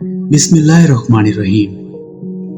बिस्मिल्लाहिर्रहमानिर्रहीम।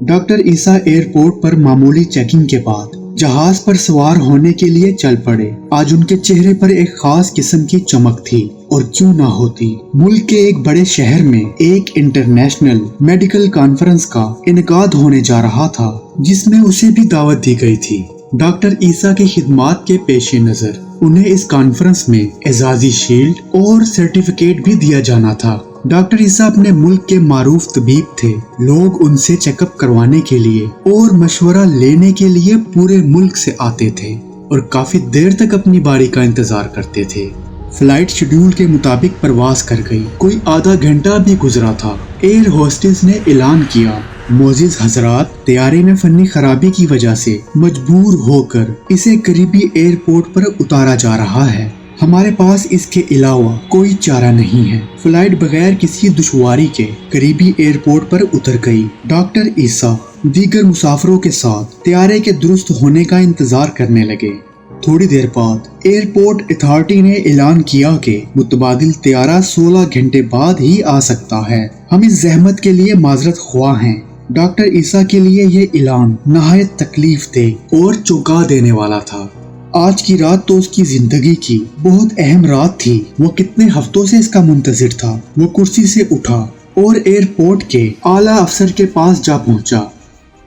डॉक्टर ईसा एयरपोर्ट पर मामूली चेकिंग के बाद जहाज पर सवार होने के लिए चल पड़े। आज उनके चेहरे पर एक खास किस्म की चमक थी, और क्यों ना होती। मुल्क के एक बड़े शहर में एक इंटरनेशनल मेडिकल कॉन्फ्रेंस का इनेकाद होने जा रहा था, जिसमें उसे भी दावत दी गई थी। डॉक्टर ईसा की खिदमात के पेश नजर उन्हें इस कॉन्फ्रेंस में एजाजी शील्ड और सर्टिफिकेट भी दिया जाना था। डॉक्टर ईसा अपने मुल्क के मारूफ तबीब थे। लोग उनसे चेकअप करवाने के लिए और मशवरा लेने के लिए पूरे मुल्क से आते थे और काफी देर तक अपनी बारी का इंतजार करते थे। फ्लाइट शेड्यूल के मुताबिक परवाज कर गई। कोई आधा घंटा भी गुजरा था। एयर होस्टेस ने ऐलान किया, मोअज़्ज़िज़ हजरात, तैयारे में फनी खराबी की वजह से मजबूर होकर इसे करीबी एयरपोर्ट पर उतारा जा रहा है। हमारे पास इसके अलावा कोई चारा नहीं है। फ्लाइट बगैर किसी दुश्वारी के करीबी एयरपोर्ट पर उतर गई। डॉक्टर ईसा दीगर मुसाफिरों के साथ तैयारे के दुरुस्त होने का इंतजार करने लगे। थोड़ी देर बाद एयरपोर्ट अथॉरिटी ने ऐलान किया कि मुतबादिल तैयारा 16 घंटे बाद ही आ सकता है। हम इस जहमत के लिए माजरत ख्वाह हैं। डॉक्टर ईसा के लिए ये ऐलान नहायत तकलीफ दे और चौंका देने वाला था। आज की रात तो उसकी जिंदगी की बहुत अहम रात थी। वो कितने हफ्तों से इसका मुंतजिर था। वो कुर्सी से उठा और एयरपोर्ट के आला अफसर के पास जा पहुंचा।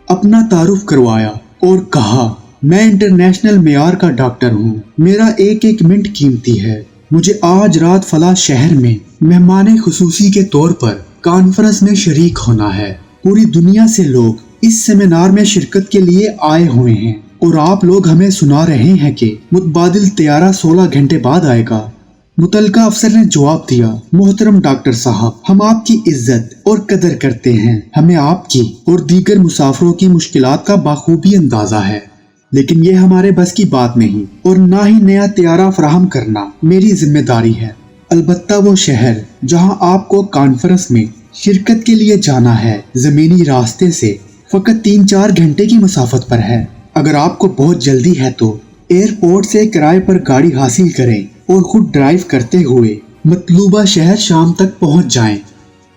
अपना तारुफ करवाया और कहा, मैं इंटरनेशनल मेयार का डॉक्टर हूँ। मेरा एक एक मिनट कीमती है। मुझे आज रात फला शहर में मेहमान खुसूसी के तौर पर कॉन्फ्रेंस में शरीक होना है। पूरी दुनिया से लोग इस सेमिनार में शिरकत के लिए आए हुए हैं और आप लोग हमें सुना रहे हैं कि मुतबादिल तैयारा 16 घंटे बाद आएगा। मुतलका अफसर ने जवाब दिया, मोहतरम डॉक्टर साहब, हम आपकी इज्जत और कदर करते हैं। हमें आपकी और दीगर मुसाफिरों की मुश्किलात का बाखूबी अंदाजा है, लेकिन ये हमारे बस की बात नहीं और ना ही नया तैयारा फराहम करना मेरी जिम्मेदारी है। अलबत्ता वो शहर जहाँ आपको कॉन्फ्रेंस में शिरकत के लिए जाना है, जमीनी रास्ते से फकत 3-4 घंटे की मसाफत पर है। अगर आपको बहुत जल्दी है तो एयरपोर्ट से किराए पर गाड़ी हासिल करें और खुद ड्राइव करते हुए मतलूबा शहर शाम तक पहुंच जाएं।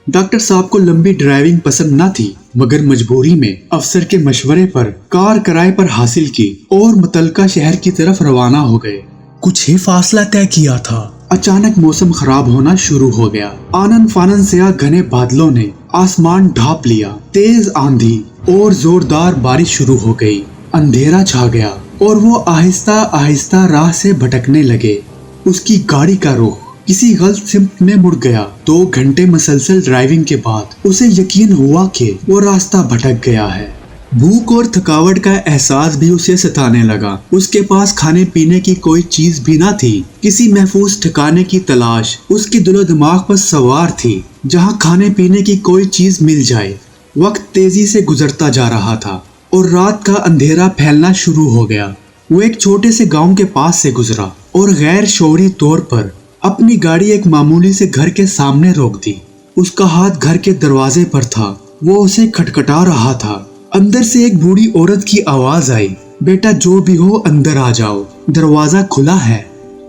डॉक्टर साहब को लंबी ड्राइविंग पसंद न थी, मगर मजबूरी में अफसर के मशवरे पर कार किराए पर हासिल की और मुतलका शहर की तरफ रवाना हो गए। कुछ ही फासला तय किया था, अचानक मौसम खराब होना शुरू हो गया। आनन फानन से घने बादलों ने आसमान ढांप लिया। तेज आंधी और जोरदार बारिश शुरू हो गई। अंधेरा छा गया और वो आहिस्ता आहिस्ता राह से भटकने लगे। उसकी गाड़ी का रुख किसी गलत सिमत में मुड़ गया। 2 घंटे मुसलसल ड्राइविंग के बाद उसे यकीन हुआ कि वो रास्ता भटक गया है। भूख और थकावट का एहसास भी उसे सताने लगा। उसके पास खाने पीने की कोई चीज भी ना थी। किसी महफूज ठिकाने की तलाश उसके दिलो दिमाग पर सवार थी, जहाँ खाने पीने की कोई चीज मिल जाए। वक्त तेजी से गुजरता जा रहा था और रात का अंधेरा फैलना शुरू हो गया। वो एक छोटे से गांव के पास से गुजरा और गैर शौरी तौर पर अपनी गाड़ी एक मामूली से घर के सामने रोक दी। उसका हाथ घर के दरवाजे पर था। वो उसे खटखटा रहा था। अंदर से एक बूढ़ी औरत की आवाज आई, बेटा जो भी हो अंदर आ जाओ, दरवाजा खुला है।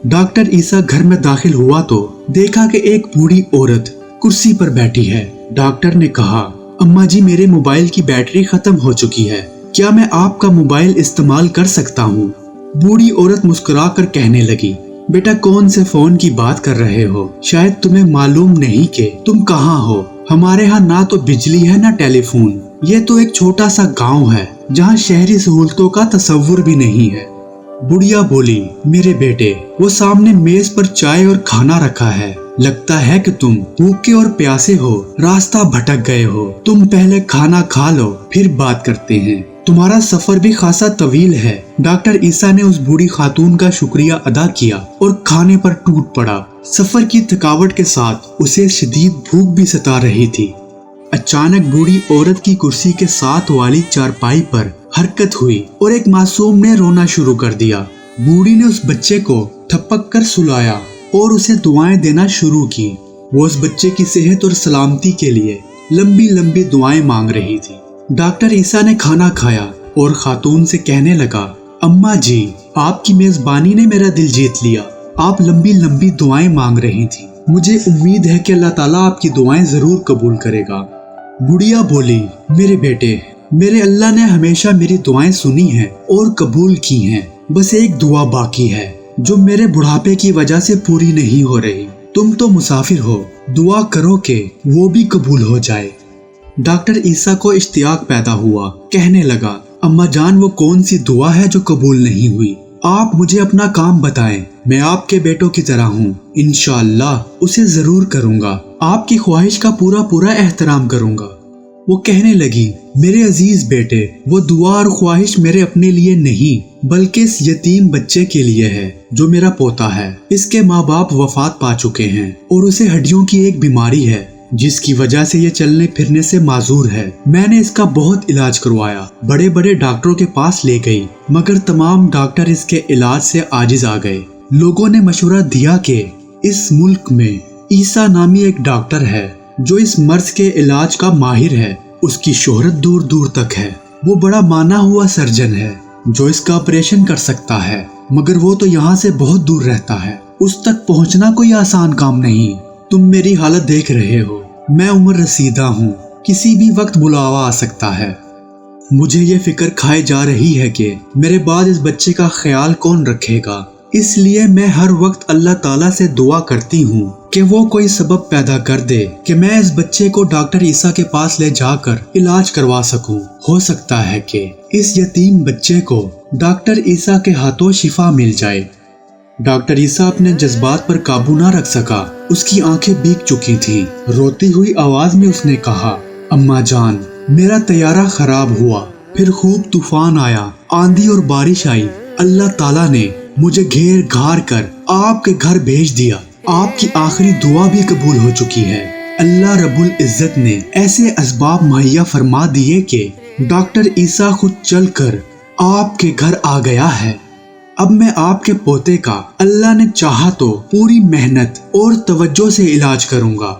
डॉक्टर ईसा घर में दाखिल हुआ तो देखा कि एक बूढ़ी औरत कुर्सी पर बैठी है। डॉक्टर ने कहा, अम्मा जी, मेरे मोबाइल की बैटरी खत्म हो चुकी है, क्या मैं आपका मोबाइल इस्तेमाल कर सकता हूँ? बूढ़ी औरत मुस्कुरा कर कहने लगी, बेटा कौन से फोन की बात कर रहे हो? शायद तुम्हें मालूम नहीं कि तुम कहाँ हो। हमारे यहाँ ना तो बिजली है ना टेलीफोन। ये तो एक छोटा सा गांव है जहाँ शहरी सहूलतों का तस्वुर भी नहीं है। बुढ़िया बोली, मेरे बेटे, वो सामने मेज पर चाय और खाना रखा है। लगता है कि तुम भूखे और प्यासे हो, रास्ता भटक गए हो। तुम पहले खाना खा लो, फिर बात करते हैं। तुम्हारा सफर भी खासा तवील है। डॉक्टर ईसा ने उस बूढ़ी खातून का शुक्रिया अदा किया और खाने पर टूट पड़ा। सफर की थकावट के साथ उसे शदीद भूख भी सता रही थी। अचानक बूढ़ी औरत की कुर्सी के साथ वाली चारपाई पर हरकत हुई और एक मासूम ने रोना शुरू कर दिया। बूढ़ी ने उस बच्चे को थपक कर सुलाया और उसे दुआएं देना शुरू की। वो उस बच्चे की सेहत और सलामती के लिए लंबी लंबी दुआएं मांग रही थी। डॉक्टर ईसा ने खाना खाया और खातून से कहने लगा, अम्मा जी, आपकी मेजबानी ने मेरा दिल जीत लिया। आप लंबी लंबी दुआएं मांग रही थी। मुझे उम्मीद है कि अल्लाह ताला आपकी दुआएं जरूर कबूल करेगा। बुढ़िया बोली, मेरे बेटे, मेरे अल्लाह ने हमेशा मेरी दुआएं सुनी हैं और कबूल की हैं। बस एक दुआ बाकी है जो मेरे बुढ़ापे की वजह से पूरी नहीं हो रही। तुम तो मुसाफिर हो, दुआ करो कि वो भी कबूल हो जाए। डॉक्टर ईसा को इश्तियाक पैदा हुआ। कहने लगा, अम्मा जान, वो कौन सी दुआ है जो कबूल नहीं हुई? आप मुझे अपना काम बताएं, मैं आपके बेटों की तरह हूँ। इंशाअल्लाह उसे जरूर करूँगा। आपकी ख्वाहिश का पूरा पूरा एहतराम करूँगा। वो कहने लगी, मेरे अजीज बेटे, वो दुआ और ख्वाहिश मेरे अपने लिए नहीं बल्कि इस यतीम बच्चे के लिए है जो मेरा पोता है। इसके माँ बाप वफात पा चुके हैं और उसे हड्डियों की एक बीमारी है जिसकी वजह से ये चलने फिरने से माजूर है। मैंने इसका बहुत इलाज करवाया, बड़े बड़े डॉक्टरों के पास ले गई, मगर तमाम डॉक्टर इसके इलाज से आजिज आ गए। लोगों ने मशवरा दिया कि इस मुल्क में ईसा नामी एक डॉक्टर है जो इस मर्ज के इलाज का माहिर है। उसकी शोहरत दूर दूर तक है। वो बड़ा माना हुआ सर्जन है जो इसका ऑपरेशन कर सकता है, मगर वो तो यहाँ से बहुत दूर रहता है। उस तक पहुँचना कोई आसान काम नहीं। तुम मेरी हालत देख रहे हो, मैं उम्र रसीदा हूँ, किसी भी वक्त बुलावा आ सकता है। मुझे ये फिक्र खाए जा रही है कि मेरे बाद इस बच्चे का ख्याल कौन रखेगा। इसलिए मैं हर वक्त अल्लाह ताला से दुआ करती हूँ कि वो कोई सबब पैदा कर दे कि मैं इस बच्चे को डॉक्टर ईसा के पास ले जाकर इलाज करवा सकूं। हो सकता है कि इस यतीम बच्चे को डॉक्टर ईसा के हाथों शिफा मिल जाए। डॉक्टर ईसा अपने जज्बात पर काबू ना रख सका। उसकी आंखें भीग चुकी थीं। रोती हुई आवाज में उसने कहा, अम्मा जान, मेरा तैयारा खराब हुआ, फिर खूब तूफान आया, आंधी और बारिश आई। अल्लाह ताला ने मुझे घेर घार कर आपके घर भेज दिया। आपकी आखिरी दुआ भी कबूल हो चुकी है। अल्लाह रब्बुल इज्जत ने ऐसे असबाब मुहैया फरमा दिए कि डॉक्टर ईसा खुद चलकर आपके घर आ गया है। अब मैं आपके पोते का अल्लाह ने चाहा तो पूरी मेहनत और तवज्जो से इलाज करूंगा।